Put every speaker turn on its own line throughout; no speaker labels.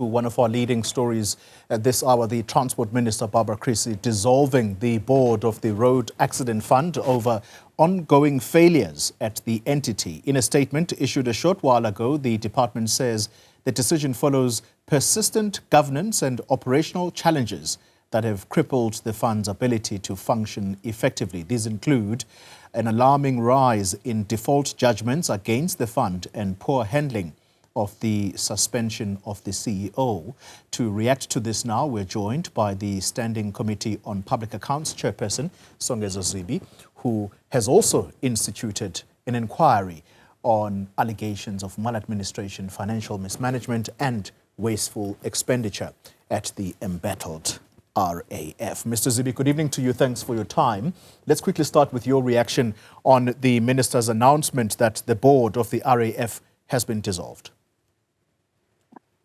One of our leading stories at this hour, the Transport Minister, Barbara Creecy, dissolving the board of the Road Accident Fund over ongoing failures at the entity. In a statement issued a short while ago, the department says the decision follows persistent governance and operational challenges that have crippled the fund's ability to function effectively. These include an alarming rise in default judgments against the fund and poor handling of the suspension of the CEO. To react to this now, we're joined by the Standing Committee on Public Accounts chairperson, Songezo Zibi, who has also instituted an inquiry on allegations of maladministration, financial mismanagement and wasteful expenditure at the embattled RAF. Mr. Zibi, good evening to you. Thanks for your time. Let's quickly start with your reaction on the minister's announcement that the board of the RAF has been dissolved.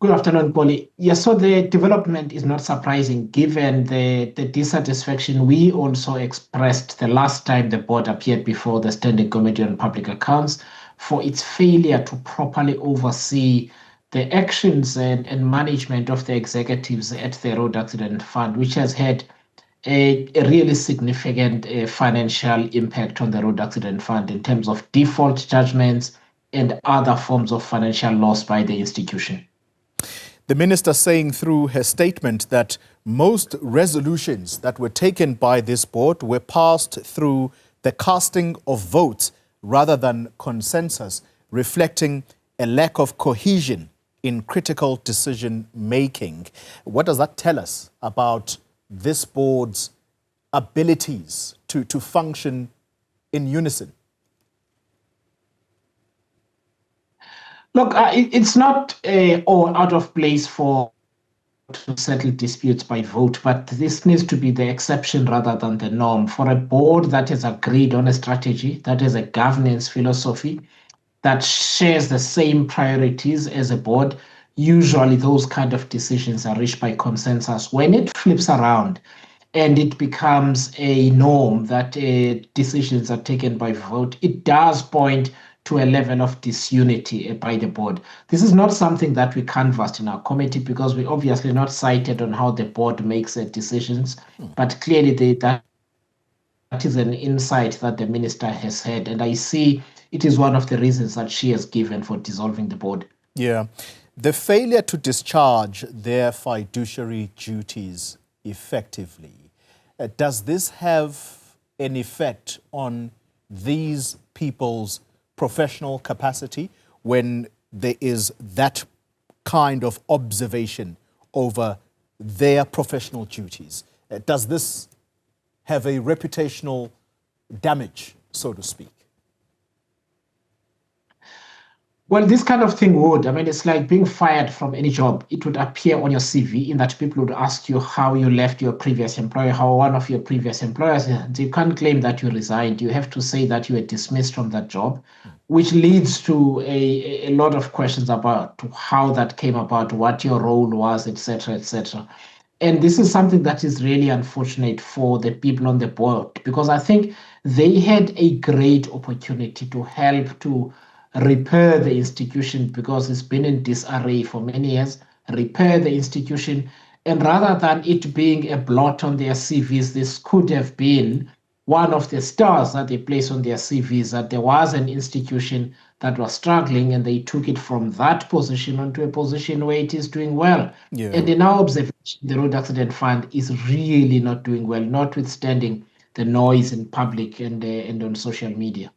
Good afternoon, Polly. Yes, so the development is not surprising given the dissatisfaction we also expressed the last time the board appeared before the Standing Committee on Public Accounts for its failure to properly oversee the actions and management of the executives at the Road Accident Fund, which has had a really significant financial impact on the Road Accident Fund in terms of default judgments and other forms of financial loss by the institution.
The minister saying through her statement that most resolutions that were taken by this board were passed through the casting of votes rather than consensus, reflecting a lack of cohesion in critical decision making. What does that tell us about this board's abilities to function in unison?
Look, it's not all out of place to settle disputes by vote, but this needs to be the exception rather than the norm. For a board that has agreed on a strategy, that has a governance philosophy, that shares the same priorities as a board, usually those kind of decisions are reached by consensus. When it flips around and it becomes a norm that decisions are taken by vote, it does point to a level of disunity by the board. This is not something that we canvassed in our committee because we obviously not cited on how the board makes decisions, but clearly that is an insight that the minister has had, and I see it is one of the reasons that she has given for dissolving the board.
Yeah. The failure to discharge their fiduciary duties effectively, does this have an effect on these people's professional capacity when there is that kind of observation over their professional duties? Does this have a reputational damage, so to speak?
Well, this kind of thing would. I mean, it's like being fired from any job. It would appear on your CV in that people would ask you how you left your previous employer, how one of your previous employers. You can't claim that you resigned. You have to say that you were dismissed from that job, which leads to a lot of questions about how that came about, what your role was, etc., etc. And this is something that is really unfortunate for the people on the board, because I think they had a great opportunity to help to repair the institution because it's been in disarray for many years, repair the institution. And rather than it being a blot on their CVs, this could have been one of the stars that they place on their CVs, that there was an institution that was struggling and they took it from that position onto a position where it is doing well.
Yeah.
And in our observation, the Road Accident Fund is really not doing well, notwithstanding the noise in public and on social media.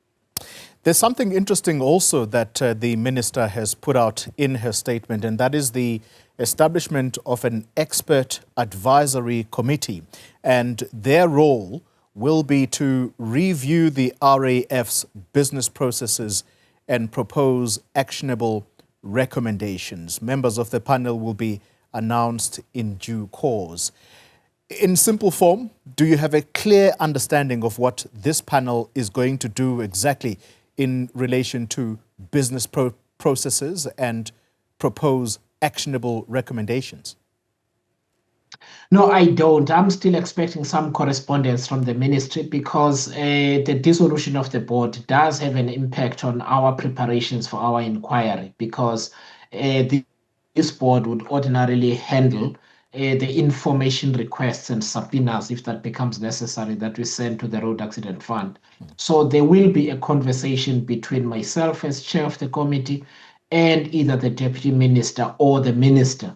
There's something interesting also that the minister has put out in her statement, and that is the establishment of an expert advisory committee. And their role will be to review the RAF's business processes and propose actionable recommendations. Members of the panel will be announced in due course. In simple form, do you have a clear understanding of what this panel is going to do exactly in relation to business processes and propose actionable recommendations?
No, I don't. I'm still expecting some correspondence from the ministry because the dissolution of the board does have an impact on our preparations for our inquiry, because the this board would ordinarily handle the information requests and subpoenas, if that becomes necessary, that we send to the Road Accident Fund. So there will be a conversation between myself as chair of the committee and either the deputy minister or the minister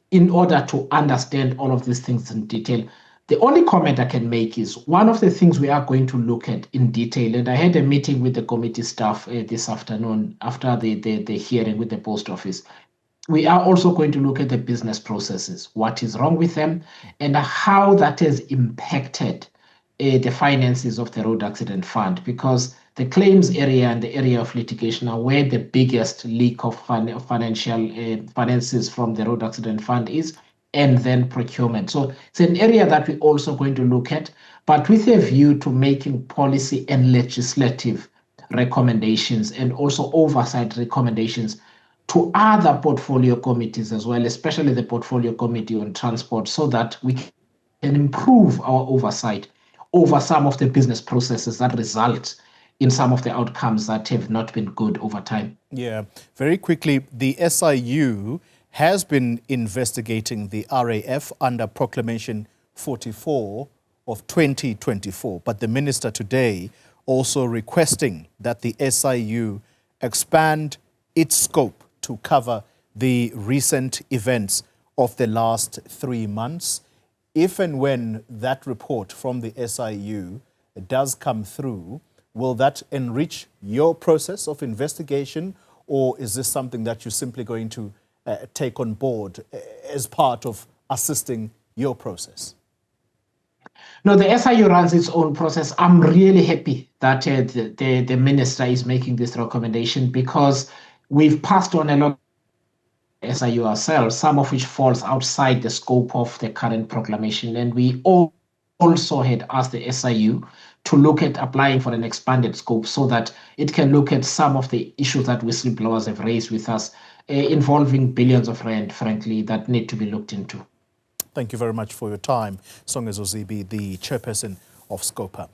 in order to understand all of these things in detail. The only comment I can make is one of the things we are going to look at in detail, and I had a meeting with the committee staff this afternoon after the hearing with the post office. We are also going to look at the business processes, what is wrong with them, and how that has impacted the finances of the Road Accident Fund, because the claims area and the area of litigation are where the biggest leak of finances from the Road Accident Fund is, and then procurement. So it's an area that we're also going to look at, but with a view to making policy and legislative recommendations and also oversight recommendations to other portfolio committees as well, especially the Portfolio Committee on Transport, so that we can improve our oversight over some of the business processes that result in some of the outcomes that have not been good over time.
Yeah, very quickly, the SIU has been investigating the RAF under Proclamation 44 of 2024, but the minister today also requesting that the SIU expand its scope to cover the recent events of the last 3 months. If and when that report from the SIU does come through, will that enrich your process of investigation, or is this something that you're simply going to take on board as part of assisting your process?
No, the SIU runs its own process. I'm really happy that the minister is making this recommendation, because we've passed on a lot of SIU ourselves, some of which falls outside the scope of the current proclamation. And we also had asked the SIU to look at applying for an expanded scope so that it can look at some of the issues that whistleblowers have raised with us, involving billions of rand, frankly, that need to be looked into.
Thank you very much for your time. Songezo Zibi, the chairperson of SCOPA.